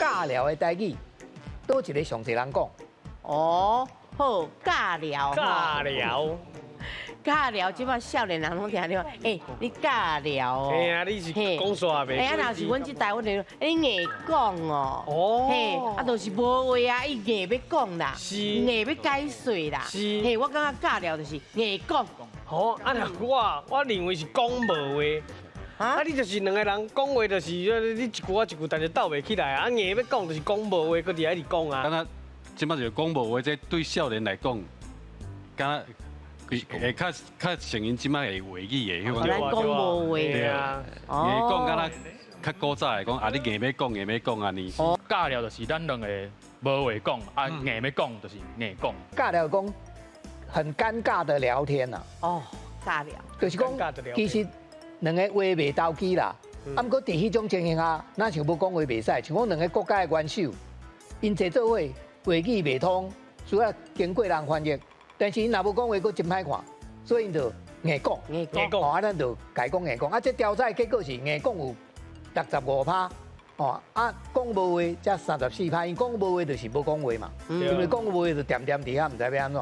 尬聊的台语，倒一个上侪人讲？哦，好，尬聊，尬聊，尬聊，即摆少年人拢听着，你尬聊哦。嘿啊，你是讲煞袂？啊，若是阮即台，阮就你硬讲哦。哦，嘿，啊，就是无话啊，伊硬要讲啦，是硬要解说啦。是嘿，我感觉尬聊就是硬讲。好，啊，若我认为是讲无话。啊！你就是两个人讲话，就是你一句我一句，但是斗袂起来啊！硬要讲就是讲无话，搁伫遐直讲啊。敢若即摆就讲无话，这对少年来讲，敢若会较承认即摆的话语的迄咱讲无话。对啊。硬讲敢若较古早的讲，啊，你硬要讲硬要讲安尼。哦，尬聊就是咱两个无话讲，啊，硬要讲就是硬讲。尬聊讲很尴尬的聊天呐。哦，尬聊。就是讲，其实。两个话袂投机啦，啊，毋过伫迄种情形下，哪像要讲话袂使，像讲两个国家的元首，因坐做伙，话语袂通，需要经过人翻译，但是因若要讲话，佫真歹看，所以因就硬讲，硬讲，啊，咱就改讲硬讲，啊，这调查结果是硬讲有65%，哦，啊，讲无话才34%，因讲无话就是无讲话嘛，因为讲无话就点伫遐，毋知要安怎。